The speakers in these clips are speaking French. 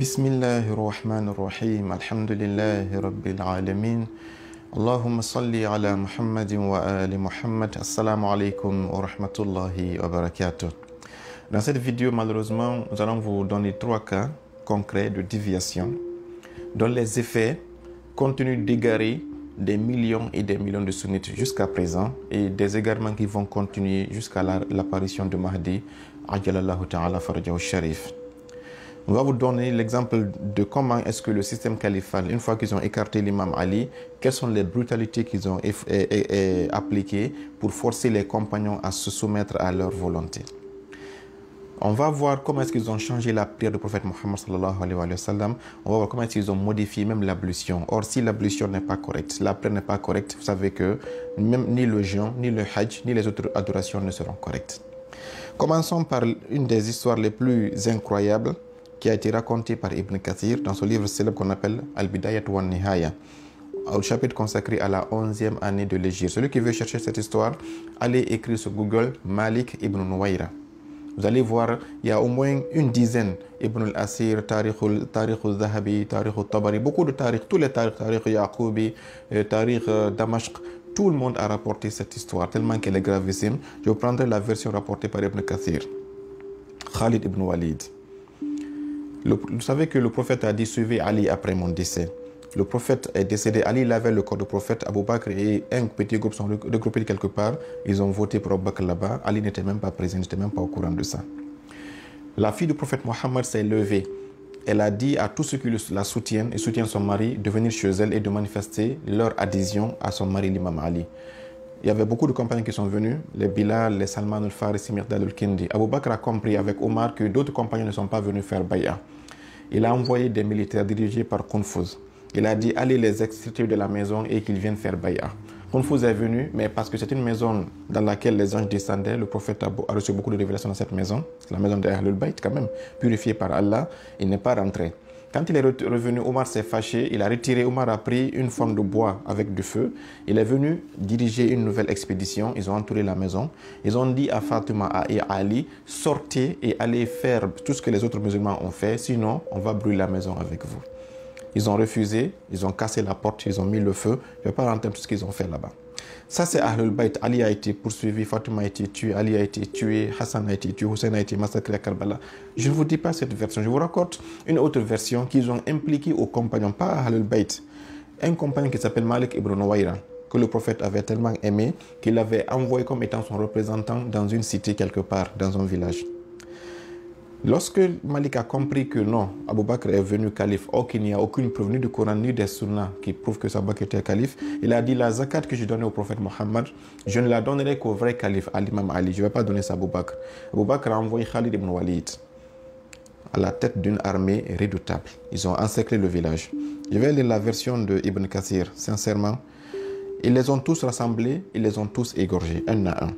بسم الله الرحمن الرحيم الحمد لله رب العالمين اللهم صل على محمد وآل محمد السلام عليكم ورحمة الله وبركاته. Dans cette vidéo, malheureusement, nous allons vous donner 3 cas concrets de déviation dont les effets continuent d'égarer des millions et des millions de sunnites jusqu'à présent et des égarements qui vont continuer jusqu'à l'apparition de Mahdi Ajalallahu ta'ala farajahu sharif. On va vous donner l'exemple de comment est-ce que le système califal, une fois qu'ils ont écarté l'imam Ali, quelles sont les brutalités qu'ils ont appliquées pour forcer les compagnons à se soumettre à leur volonté. On va voir comment est-ce qu'ils ont changé la prière du prophète Mohammed sallallahu alayhi wa sallam. On va voir comment est-ce qu'ils ont modifié même l'ablution. Or, si l'ablution n'est pas correcte, la prière n'est pas correcte, vous savez que même ni le jeûne, ni le hajj, ni les autres adorations ne seront correctes. Commençons par une des histoires les plus incroyables qui a été raconté par Ibn Kathir dans son livre célèbre qu'on appelle Al-Bidayat wa Nihaya, au chapitre consacré à la 11e année de l'Hégire. Celui qui veut chercher cette histoire, allez écrire sur Google Malik ibn Nuwayra. Vous allez voir, il y a au moins une dizaine, Ibn al-Asir, Tariq al-Zahabi, Tariq al-Tabari, beaucoup de tariq, tous les tariq, Tariq Yaqoubi, Tariq Damashq, tout le monde a rapporté cette histoire, tellement qu'elle est gravissime. Je vous prendrai la version rapportée par Ibn Kathir. Khalid ibn Walid. Vous savez que le prophète a dit « Suivez Ali après mon décès ». Le prophète est décédé, Ali avait le corps du prophète, Abu Bakr et un petit groupe sont regroupés quelque part. Ils ont voté pour Abu Bakr là-bas. Ali n'était même pas présent, n'était même pas au courant de ça. La fille du prophète Mohammed s'est levée. Elle a dit à tous ceux qui la soutiennent et soutiennent son mari de venir chez elle et de manifester leur adhésion à son mari, l'imam Ali. Il y avait beaucoup de compagnons qui sont venus, les Bilal, les Salman al-Farisi, Mirdad al-Kindi. Abu Bakr a compris avec Omar que d'autres compagnons ne sont pas venus faire bay'a. Il a envoyé des militaires dirigés par Qunfuz. Il a dit allez les extirper de la maison et qu'ils viennent faire bay'a. Qunfuz est venu, mais parce que c'est une maison dans laquelle les anges descendaient, le prophète a reçu beaucoup de révélations dans cette maison. C'est la maison d'Ahlul Bayt quand même, purifiée par Allah. Il n'est pas rentré. Quand il est revenu, Omar s'est fâché, il a retiré, Omar a pris une forme de bois avec du feu. Il est venu diriger une nouvelle expédition, ils ont entouré la maison. Ils ont dit à Fatima et à Ali, sortez et allez faire tout ce que les autres musulmans ont fait, sinon on va brûler la maison avec vous. Ils ont refusé, ils ont cassé la porte, ils ont mis le feu. Je ne vais pas rentrer dans tout ce qu'ils ont fait là-bas. Ça, c'est Ahlul Bayt. Ali a été poursuivi, Fatima a été tué, Ali a été tué, Hassan a été tué, Hussein a été massacré à Karbala. Je ne vous dis pas cette version. Je vous raconte une autre version qu'ils ont impliqué aux compagnons, pas Ahlul Bayt. Un compagnon qui s'appelle Malik ibn Nuwayra, que le prophète avait tellement aimé qu'il l'avait envoyé comme étant son représentant dans une cité quelque part, dans un village. Lorsque Malik a compris que non, Abu Bakr est venu calife, or qu'il n'y a aucune preuve ni du Coran ni des Sunnah qui prouvent que Abu Bakr était calife, il a dit la zakat que je donnais au prophète Mohammed, je ne la donnerai qu'au vrai calife, à l'imam Ali. Je ne vais pas donner ça à Abu Bakr. Abu Bakr a envoyé Khalid ibn Walid à la tête d'une armée redoutable. Ils ont encerclé le village. Je vais lire la version de Ibn Kathir, sincèrement. Ils les ont tous rassemblés, ils les ont tous égorgés, un à un.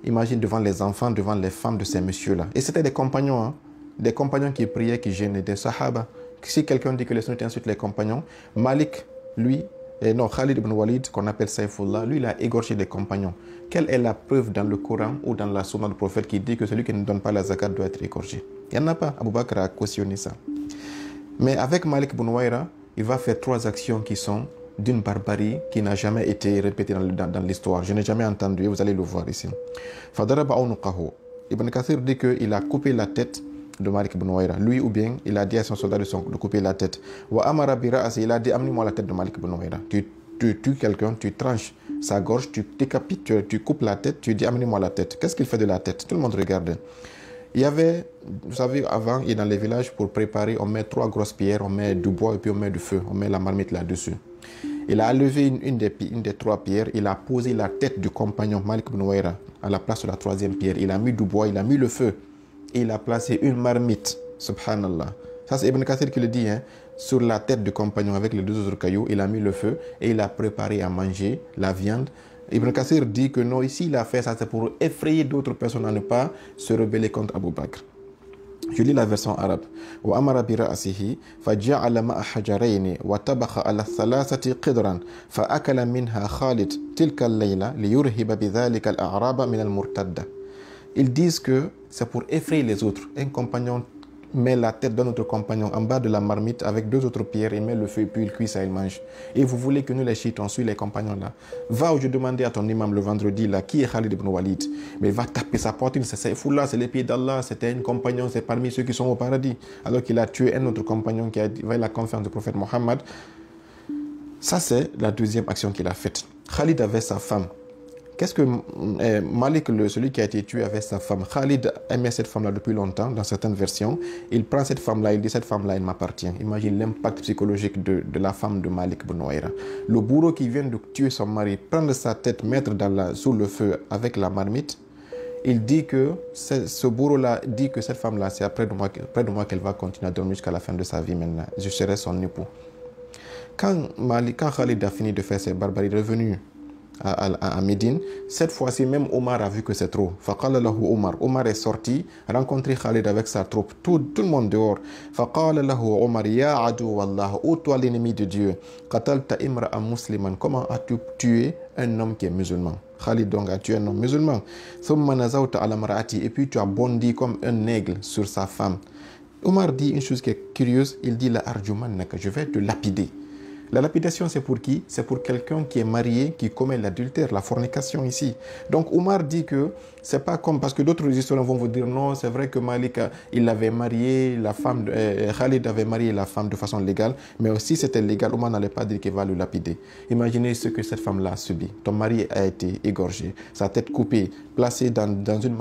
Imagine devant les enfants, devant les femmes de ces messieurs-là. Et c'était des compagnons, hein? Des compagnons qui priaient, qui gênaient, des sahaba. Si quelqu'un dit que les sunnites insultent les compagnons, Malik, lui, Khalid ibn Walid, qu'on appelle Saifullah, lui, il a égorgé des compagnons. Quelle est la preuve dans le Coran ou dans la sunna du prophète qui dit que celui qui ne donne pas la zakat doit être égorgé? Il n'y en a pas. Abu Bakr a cautionné ça. Mais avec Malik ibn Nuwayra, il va faire 3 actions qui sont d'une barbarie qui n'a jamais été répétée dans l'histoire. Je n'ai jamais entendu, vous allez le voir ici. Ibn Kathir dit qu'il a coupé la tête de Malik ibn Nuwayra. Lui ou bien, il a dit à son soldat de couper la tête. Il a dit, amenez-moi la tête de Malik ibn Nuwayra. Tu tues quelqu'un, tu tranches sa gorge, tu décapites, tu coupes la tête, tu dis, amenez-moi la tête. Qu'est-ce qu'il fait de la tête? Tout le monde regarde. Il y avait, vous savez, avant, il y a dans les villages, pour préparer, on met 3 grosses pierres, on met du bois et puis on met du feu, on met la marmite là-dessus. Il a levé une des 3 pierres, il a posé la tête du compagnon Malik ibn Nuwayra à la place de la 3e pierre. Il a mis du bois, il a mis le feu et il a placé une marmite. Subhanallah. Ça, c'est Ibn Kathir qui le dit, hein. Sur la tête du compagnon avec les 2 autres cailloux, il a mis le feu et il a préparé à manger la viande. Ibn Kathir dit que non, ici il a fait ça, c'est pour effrayer d'autres personnes à ne pas se rebeller contre Abu Bakr. Je lis la version arabe. وأمر برأسه فجعل مع حجرين وطبخ على الثلاثة قدرا فأكل منها خالد تلك الليلة ليرهب بذلك الأعراب من المرتدة. Ils disent que c'est pour effrayer les autres. Un compagnon met la tête de notre compagnon en bas de la marmite avec 2 autres pierres, il met le feu et puis il cuit ça, il mange. Et vous voulez que nous les chiites, on suit les compagnons là. Va où je demandais à ton imam le vendredi là, qui est Khalid ibn Walid? Mais il va taper sa poitrine, c'est Saïfoullah, c'est les pieds d'Allah, c'était un compagnon, c'est parmi ceux qui sont au paradis. Alors qu'il a tué un autre compagnon qui a dit, va la confiance du prophète Mohammed. Ça c'est la deuxième action qu'il a faite. Khalid avait sa femme. Qu'est-ce que Malik, celui qui a été tué, avait sa femme? Khalid aimait cette femme-là depuis longtemps, dans certaines versions. Il prend cette femme-là, il dit cette femme-là, elle m'appartient. Imagine l'impact psychologique de la femme de Malik ibn Ouaira. Le bourreau qui vient de tuer son mari, prendre sa tête, mettre sous le feu avec la marmite, il dit que ce bourreau-là dit que cette femme-là, c'est près de moi qu'elle va continuer à dormir jusqu'à la fin de sa vie maintenant. Je serai son époux. Quand Khalid a fini de faire ses barbaries, il est revenu à Médine, cette fois-ci même Omar a vu que c'est trop. Faqala lahu Omar. Omar est sorti, rencontré Khalid avec sa troupe, tout le monde dehors. Faqala lahu Omar, ya adu wallah, ô toi l'ennemi de Dieu, qatalta imra'an musliman, comment as-tu tué un homme qui est musulman? Khalid donc a tué un homme musulman. Thumma nazawta ala mar'ati, et puis tu as bondi comme un aigle sur sa femme. Omar dit une chose qui est curieuse, il dit la arjumannaka, je vais te lapider. La lapidation, c'est pour qui? C'est pour quelqu'un qui est marié, qui commet l'adultère, la fornication ici. Donc Omar dit que c'est pas comme, parce que d'autres historiens vont vous dire non, c'est vrai que Malik, il avait marié la femme, Khalid avait marié la femme de façon légale, mais aussi c'était légal, Omar n'allait pas dire qu'il va le lapider. Imaginez ce que cette femme-là a subi. Ton mari a été égorgé, sa tête coupée, placée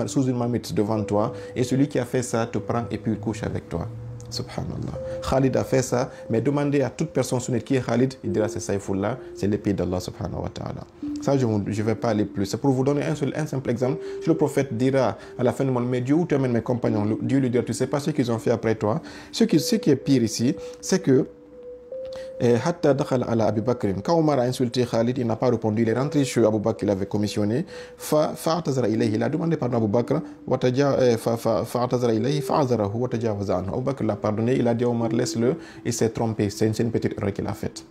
sous une marmite devant toi, et celui qui a fait ça te prend et puis il couche avec toi. Subhanallah. Khalid a fait ça, mais demandez à toute personne sunnite qui est Khalid, il dira c'est Saïfoullah, c'est l'épée d'Allah subhanahu wa ta'ala. Ça, je ne vais pas aller plus. C'est pour vous donner un simple exemple. Si le prophète dira à la fin du monde, mais Dieu, où tu amènes mes compagnons? Dieu lui dira, tu ne sais pas ce qu'ils ont fait après toi. Ce qui est pire ici, c'est que Hatta dakhal ala Abu Bakr. Quand Omar a insulté Khalid, il n'a pas répondu. Il est rentré chez Abu Bakr qu'il avait commissionné. Fa'atazara ilayhi. Il a demandé pardon à Abu Bakr. Fa'atazara ilayhi. Fa'azarahu. Watajawaza anhu. Abu Bakr l'a pardonné. Il a dit à Omar, laisse-le. Il s'est trompé. C'est une petite erreur qu'il a faite.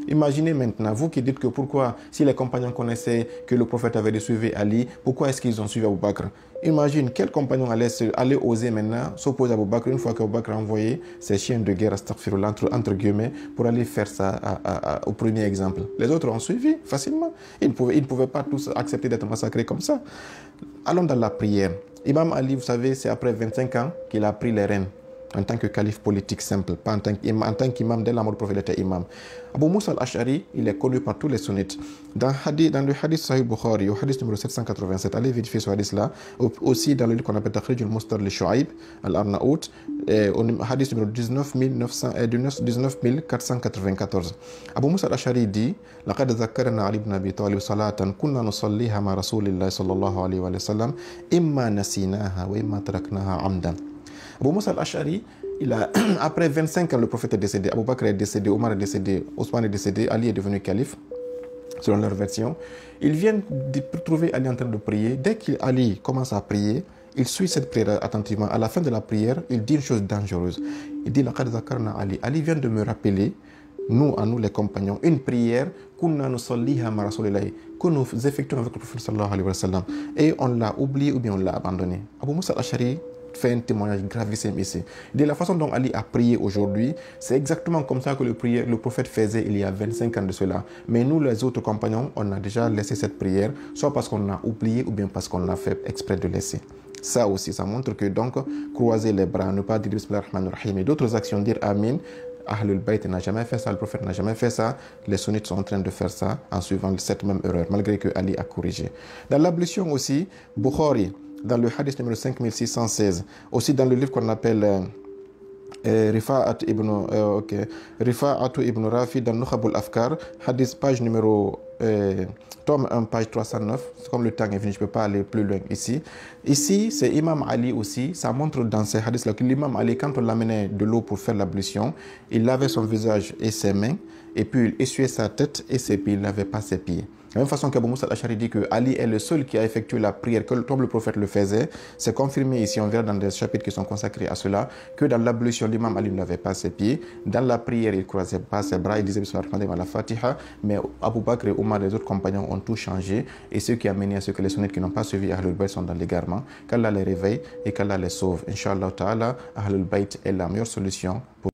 Imaginez maintenant, vous qui dites que pourquoi, si les compagnons connaissaient que le prophète avait suivi Ali, pourquoi est-ce qu'ils ont suivi Abu Bakr? Imagine, quel compagnon allait oser maintenant s'opposer à Abu Bakr une fois qu'Abu Bakr a envoyé ses chiens de guerre, astaghfirullah, entre guillemets, pour aller faire ça au premier exemple. Les autres ont suivi facilement. Ils ne pouvaient pas tous accepter d'être massacrés comme ça. Allons dans la prière. Imam Ali, vous savez, c'est après 25 ans qu'il a pris les rênes. En tant que calife politique simple, pas en tant qu'imam, dès la mort du prophète, il était imam. Abu Musa al-Ash'ari, il est connu par tous les sunnites. Dans le hadith Sahih Bukhari, au hadith numéro 787, allez vérifier ce hadith-là. Aussi dans le livre qu'on appelle Takhrij al-Mustar li-Shu'aib al-Arnaout, au hadith numéro 19494. Abu Musa al-Ash'ari dit لقد ذكرنا علي بن أبي طالب صلاة كنا نصليها مع رسول الله صلى الله عليه وسلم إما نسيناها وإما تركناها عمدا. Abu Musa al-Ash'ari, après 25 ans, le prophète est décédé, Abu Bakr est décédé, Omar est décédé, Ousmane est décédé, Ali est devenu calife, selon leur version. Ils viennent de trouver Ali en train de prier. Dès qu'Ali commence à prier, il suit cette prière attentivement. À la fin de la prière, il dit une chose dangereuse. Il dit laqad zakarna Ali. Ali vient de me rappeler, à nous les compagnons, une prière que nous effectuons avec le prophète sallallahu alayhi wa sallam. Et on l'a oublié ou bien on l'a abandonné. Abu Musa al-Ash'ari fait un témoignage gravissime ici. De la façon dont Ali a prié aujourd'hui, c'est exactement comme ça que le prophète faisait il y a 25 ans de cela. Mais nous, les autres compagnons, on a déjà laissé cette prière, soit parce qu'on a oublié ou bien parce qu'on a fait exprès de laisser. Ça aussi, ça montre que donc, croiser les bras, ne pas dire Bismillah ar-Rahman ar-Rahim et d'autres actions, dire Amin, Ahlul Bayt n'a jamais fait ça, le prophète n'a jamais fait ça, les sunnites sont en train de faire ça en suivant cette même erreur, malgré que Ali a corrigé. Dans l'ablution aussi, Bukhari, dans le hadith numéro 5616, aussi dans le livre qu'on appelle Rifa'at ibn Rafi dans Nukhabul Afkar, hadith page numéro tome 1 page 309, comme le temps est venu, je ne peux pas aller plus loin ici. Ici, c'est Imam Ali aussi, ça montre dans ces hadiths-là que l'imam Ali, quand on l'amenait de l'eau pour faire l'ablution, il lavait son visage et ses mains, et puis il essuyait sa tête et ses pieds, il ne lavait pas ses pieds. la même façon qu'Abu Moussa al-Ash'ari dit que Ali est le seul qui a effectué la prière comme le prophète le faisait, c'est confirmé ici, on verra dans des chapitres qui sont consacrés à cela, que dans l'ablution, l'imam Ali ne lavait pas ses pieds, dans la prière, il ne croisait pas ses bras, il disait à la Fatiha, mais Abu Bakr et Omar, les autres compagnons ont tout changé, et ce qui a mené à ce que les sunnites qui n'ont pas suivi Ahlul Bayt sont dans l'égarement, qu'Allah les réveille et qu'Allah les sauve. Inch'Allah ta'ala, Ahlul Bayt est la meilleure solution pour